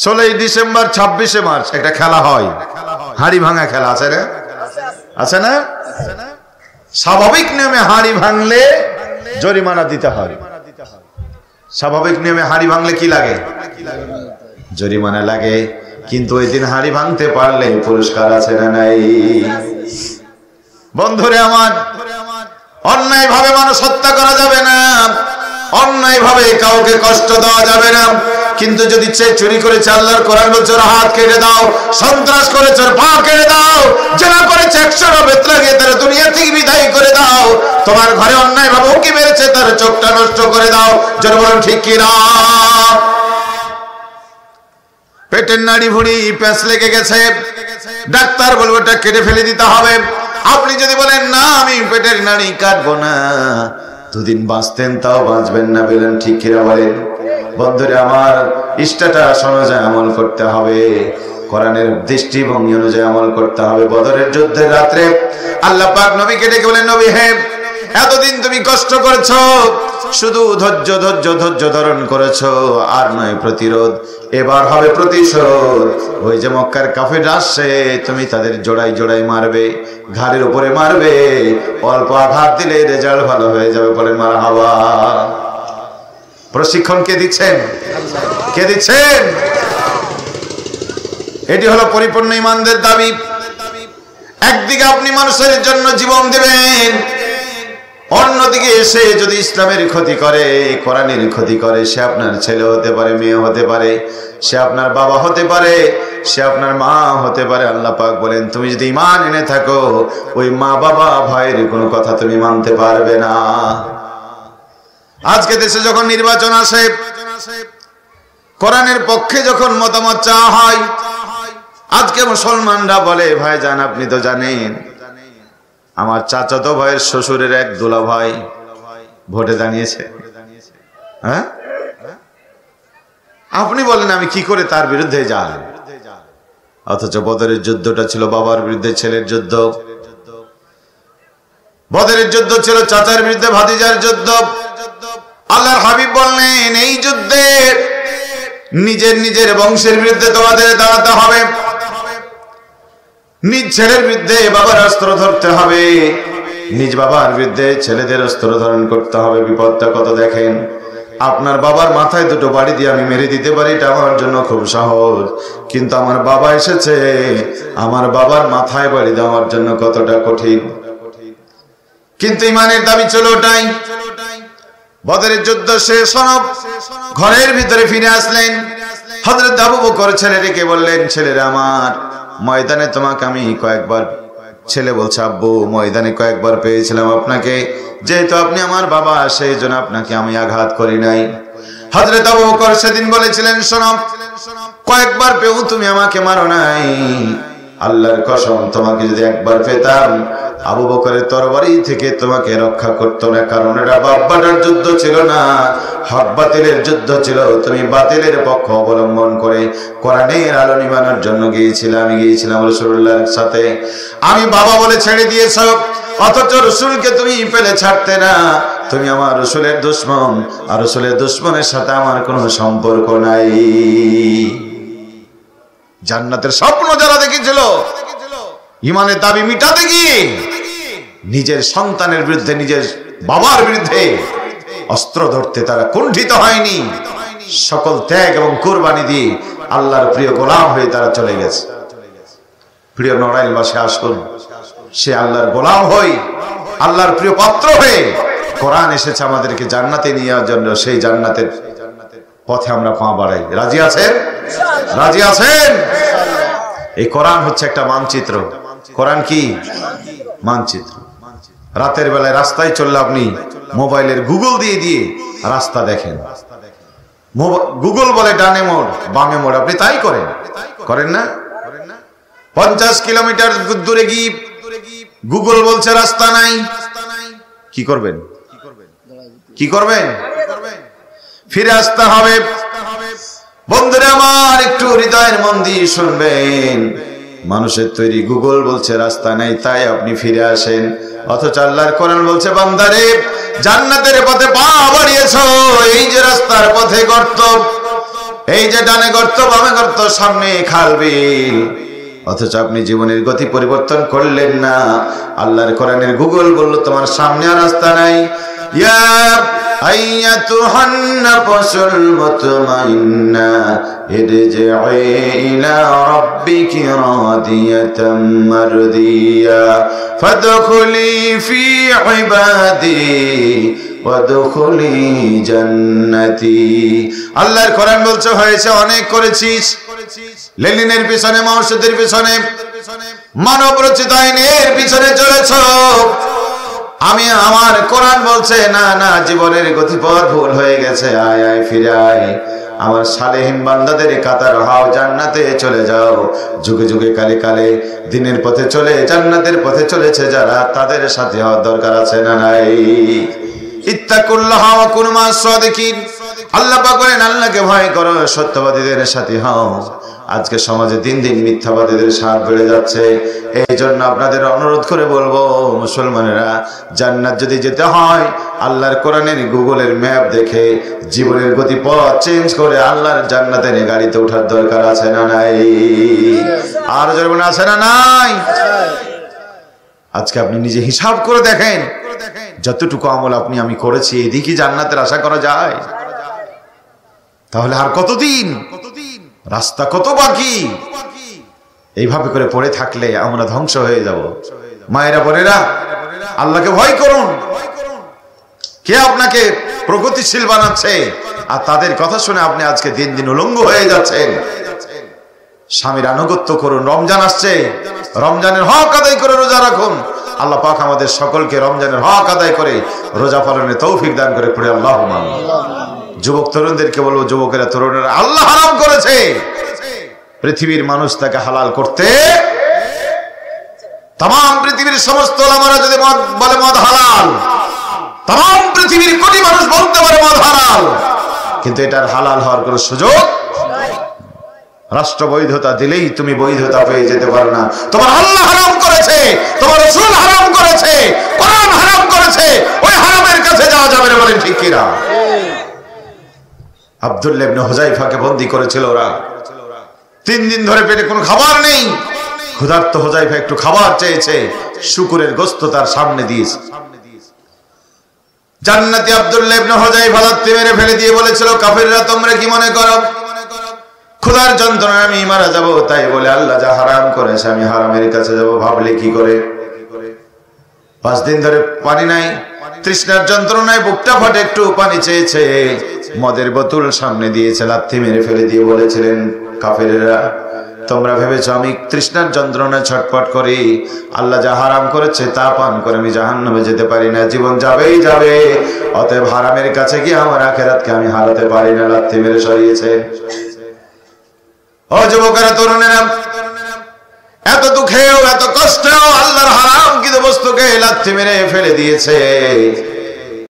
16ই December 26শে March একটা খেলা হয়, হাড়ি ভাঙা খেলা আছে না? আছে না? স্বাভাবিক নিয়মে হাড়ি ভাঙলে জরিমানা দিতে হয়। স্বাভাবিক নিয়মে হাড়ি ভাঙলে কি লাগে? জরিমানা লাগে। কিন্তু ওই দিন হাড়ি ভাঙতে পারলে পুরস্কার আছে না নাই? বন্ধুরে আমার, অন্যায় ভাবে মানুষ হত্যা করা যাবে না, অন্যায় ভাবে কাউকে কষ্ট দেওয়া যাবে না। কিন্তু যদি চুরি করেছে, আল্লাহর কোরআন বলছে হাত কেটে দাও, সন্ত্রাস করেছে পা কেটে দাও, জেনা করেছে 100 বেত লাগিয়ে তার দুনিয়া থেকে বিদায় করে দাও, তোমার ঘরে অন্যায় ভাবে উকি মেরেছে তার চোখটা নষ্ট করে দাও। জোরে বলুন ঠিক কি না? পেটের নাড়ি ভুঁড়ি প্যাঁচ লেগে গেছে, ডাক্তার বলবে এটা কেটে ফেলে দিতে হবে। আপনি যদি বলেন না আমি পেটের নাড়ি কাটবো না, দুদিন বাঁচতেন তাও বাঁচবেন না। বলেন ঠিক কিনা বলেন? বন্ধুরা আমার, স্ট্যাটাস অনুযায়ী আমল করতে হবে, কোরআনের দৃষ্টিভঙ্গি অনুযায়ী আমল করতে হবে। বদরের যুদ্ধের রাত্রে আল্লাহ পাক নবীকে ডেকে বলেন, নবী হে, এতদিন তুমি কষ্ট করেছো, শুধু ধৈর্য ধারণ করেছো, আর নয় প্রতিরোধ, এবার হবে প্রতিশোধ। ওই যে মক্কার কাফির আসছে, তুমি তাদের জোড়াই জোড়াই মারবে, ঘাড়ের উপরে মারবে, অল্প আঘাত দিলে রেজাল্ট ভালো হয়ে যাবে। বলেন মারহাবা। প্রশিক্ষণ কে দিচ্ছেন? কে দিচ্ছেন? এটি হলো পরিপূর্ণ ঈমানদের দাবি। একদিকে আপনি মানুষের জন্য জীবন দিবেন, অন্যদিকে এসে যদি ইসলামের ক্ষতি করে, কোরআনের ক্ষতি করে, সে আপনার ছেলে হতে পারে, মেয়ে হতে পারে, সে আপনার বাবা হতে পারে, সে আপনার মা হতে পারে। আল্লাহ পাক বলেন তুমি যদি ঈমান এনে থাকো, ওই মা বাবা ভাইয়ের কোনো কথা তুমি মানতে পারবে না। আজকে দেশে যখন নির্বাচন আসে, কোরআনের পক্ষে যখন মতামত চাওয়া হয়, আজকে মুসলমানরা বলে ভাইজান আপনি তো জানেন আমার চাচাতো ভাইয়ের শ্বশুরের এক দুলা ভাই ভোটে দাঁড়িয়েছে। হ্যাঁ, আপনি বলেন আমি কি করে তার বিরুদ্ধে যাই? অথচ বদরের যুদ্ধটা ছিল বাবার বিরুদ্ধে ছেলের যুদ্ধ, বদরের যুদ্ধ ছিল চাচার বিরুদ্ধে ভাতিজার যুদ্ধ। আল্লাহর হাবিব বললেন এই যুদ্ধে নিজের বংশের বিরুদ্ধে তোমাদের দাঁড়াতে হবে, নিজ ছেলের বিরুদ্ধে বাবার অস্ত্র ধরতে হবে, নিজ বাবার বিরুদ্ধে ছেলেদের অস্ত্র ধারণ করতে হবে। বিপদটা কত দেখেন, আপনার বাবার মাথায় দুটো বাড়ি দিয়ে আমি মেরে দিতে পারি, এটা আমার জন্য খুব সহজ, কিন্তু আমার বাবা এসেছে, আমার বাবার মাথায় বাড়ি দেওয়ার জন্য কতটা কঠিন। কিন্তু ঈমানের দাবি ছিল ওটাই। বদরের যুদ্ধ শেষ হল, ঘরের ভিতরে ফিরে আসলেন। হযরত আবু বকর ছেলেটিকে বললেন, ছেলেরা আমার, ময়দানে তোমাকে আমি কয়েকবার, ছেলে বলছে আব্বু ময়দানে কয়েকবার পেয়েছিলাম আপনাকে, যেহেতু আপনি আমার বাবা সেই জন্য আপনাকে আমি আঘাত করি নাই। হযরত আবু বকর সেদিন বলেছিলেন, শোনো, কয়েকবার পেও তুমি আমাকে মারো নাই, আল্লাহর কসম তোমাকে যদি একবার পেতাম আবু বকরের তরবারি থেকে তোমাকে রক্ষা করতো না, কারণ এটা বাপ্পাটার যুদ্ধ ছিল না, হক বাতিলের যুদ্ধ ছিল। তুমি বাতিলের পক্ষ অবলম্বন করে কোরআনের আলো নিভানোর জন্য গিয়েছিলে, আমি গিয়েছিলাম রাসূলুল্লাহর সাথে, আমি বাবা বলে ছেড়ে দিয়েছ, অথচ রাসূলকে তুমি পেলে ছাড়তে না, তুমি আমার রাসূলের দুশমন, আর রাসূলের দুশমনের সাথে আমার কোনো সম্পর্ক নাই। জান্নাতের স্বপ্ন যারা দেখেছিল, ঈমানের দাবি মিটাতে গিয়ে নিজের সন্তানের বিরুদ্ধে, নিজের বাবার বিরুদ্ধে অস্ত্র ধরতে তারা কুণ্ঠিত হয়নি, সকল ত্যাগ এবং কুরবানি দিয়ে আল্লাহর প্রিয় গোলাম হয়ে তারা চলে গেছে। প্রিয় নড়াইলবাসী আসুন, সে আল্লাহর গোলাম হই, আল্লাহর প্রিয় পাত্র হয়ে কোরআন এসেছে আমাদেরকে জান্নাতে নিয়ে যাওয়ার জন্য, সেই জান্নাতের পথে আমরা পা বাড়াই। রাজি আছেন? রাজি আছেন? এই কোরআন হচ্ছে একটা মানচিত্র। কোরআন কি? মানচিত্র। রাতের বেলায় রাস্তায় চললে আপনি মোবাইলের গুগল দিয়ে দিয়ে রাস্তা দেখেন, গুগল বলে ডানে মোড় বামে মোড়, আপনি তাই করেন, করেন না? 50 কিলোমিটার দূরে গিয়ে গুগল বলছে রাস্তা নাই, কি করবেন? কি করবেন? ফিরে আসতে হবে। বন্ধুরা আমার, একটু হৃদয়ের মন দিয়ে শুনবেন, মানুষের তৈরি গুগল বলছে রাস্তা নাই, তাই আপনি ফিরে আসেন, অথচ আল্লাহর কোরআন বলছে বান্দারে জান্নাতের পথে পা বাড়িয়েছো, এই যে রাস্তার পথে গর্ত, এই যে ডানে গর্ত বামে গর্ত সামনে খাল বিল, অথচ আপনি জীবনের গতি পরিবর্তন করলেন না। আল্লাহর কোরআনের গুগল বলল তোমার সামনে আর রাস্তা নাই। ইয়া আইয়াতুহান নাফসুল মুতমাইন্না ইরজি'i ইলা রাব্বিকি রাদিয়াতাম মারদিয়া ফাদখুলি ফি ইবাদি ওয়াদখুলি জান্নাতি। আল্লাহর কোরআন বলছে হয়েছে অনেক করেছিস, লেনিনের পিছনে, মাওসেদের পিছনে, মানব রচিত আইনের পিছনে চলেছ। আমি আমার কোরআন বলছে না না, জীবনের গতিপথ ভুল হয়ে গেছে, আয় আয় ফিরে আয়, আমার সালেহীন বান্দাদের কাতার হও, জান্নাতে চলে যাও। যুগে যুগে কালে কালে দিনের পথে চলে জান্নাতের পথে চলেছে যারা, তাদের সাথে হওয়ার দরকার আছে না নাই? ইত্তাকুল্লাহ ওয়া কুনু মা'আস সাদিকিন। আল্লাহ পাক বলেন আল্লাহকে ভয় করো, সত্যবাদীদের সাথী হও। আজকে সমাজে দিন দিন মিথ্যাবাদীদের সাথ বেড়ে যাচ্ছে। এই জন্য আপনাদের অনুরোধ করে বলবো, মুসলমানেরা, জান্নাত যদি যেতে হয় আল্লাহর কোরআনের গুগলের ম্যাপ দেখে জীবনের গতিপথ চেঞ্জ করে আল্লাহর জান্নাতের গাড়িতে ওঠার দরকার আছে না নাই? আর জরুরি আছে না নাই? আজকে আপনি নিজে হিসাব করে দেখেন, যতটুকু আমল আপনি আমি করেছি, এদিকে জান্নাতের আশা করা যায়? তাহলে আর কতদিন, রাস্তা কত বাকি? এইভাবে করে পড়ে থাকলে আমরা ধ্বংস হয়ে যাব। মায়েরা বোনেরা, আল্লাহকে ভয় করুন। কে আপনাকে প্রগতিশীল বানাচ্ছে আর তাদের কথা শুনে আপনি আজকে দিন দিন উলঙ্গ হয়ে যাচ্ছেন? স্বামীর আনুগত্য করুন। রমজান আসছে, রমজানের হক আদায় করে রোজা রাখুন। আল্লাহ পাক আমাদের সকলকে রমজানের হক আদায় করে রোজা পালনের তৌফিক দান করে পড়ে আল্লাহুম্মা। যুবক তরুণদেরকে বলবো, যুবকেরা তরুণেরা, আল্লাহ হারাম করেছে, পৃথিবীর মানুষ তাকে হালাল করতে, তাম পৃথিবীর সমস্ত ওলামারা যদি মদ বলে মদ হালাল, তাম পৃথিবীর কোটি মানুষ বলতে পারে মদ হালাল, কিন্তু এটার হালাল হওয়ার কোনো সুযোগ, রাষ্ট্র বৈধতা দিলেই তুমি বৈধতা পেয়ে যেতে পারো না। তোমার আল্লাহ হারাম করেছে, তোমার রাসূল হারাম করেছে, কোরআন হারাম করেছে, ওই হারামের কাছে যাওয়া যাবে না। বলেন ঠিক কিনা? আব্দুল্লাহ ইবনে হুযায়ফাকে বন্দী করেছিল ওরা। 3 দিন ধরে পেটে কোনো খাবার নেই। ক্ষুধার্ত হুযায়ফা একটু খাবার চেয়েছে, শুকরের গোশত তার সামনে দিয়েছে। জান্নাতি আব্দুল্লাহ ইবনে হুযায়ফা লাথি মেরে ফেলে দিয়ে বলেছিল, কাফেররা তোমরা কি মনে করো ক্ষুধার যন্ত্রণায় আমি মারা যাব? তাই বলে আল্লাহ যা হারাম করেছে আমি হারামের কাছে যাব, ভাবলে কি করে? 5 দিন ধরে পানি নাই, তৃষ্ণার যন্ত্রণায় বুকটা ফাটে, একটু পানি চেয়েছে, মদের বোতল সামনে দিয়েছে, লাথি মেরে ফেলে দিয়ে বলেছিলেন, কাফেরেরা তোমরা ভেবেছো আমি তৃষ্ণার যন্ত্রণায় ছটফট করি, আল্লাহ যা হারাম করেছে তা পান করে আমি জাহান্নামে যেতে পারি না, জীবন যাবেই যাবে, অতএব হারামের কাছে গিয়ে আমার আখিরাতকে আমি হারাতে পারি না। লাথি মেরে সরিয়েছে। ও যুবকেরা তরুণেরা, এত দুঃখেও এত কষ্টেও আল্লাহর হারাম কিন্তু বস্তুকে লাথি মেরে ফেলে দিয়েছে।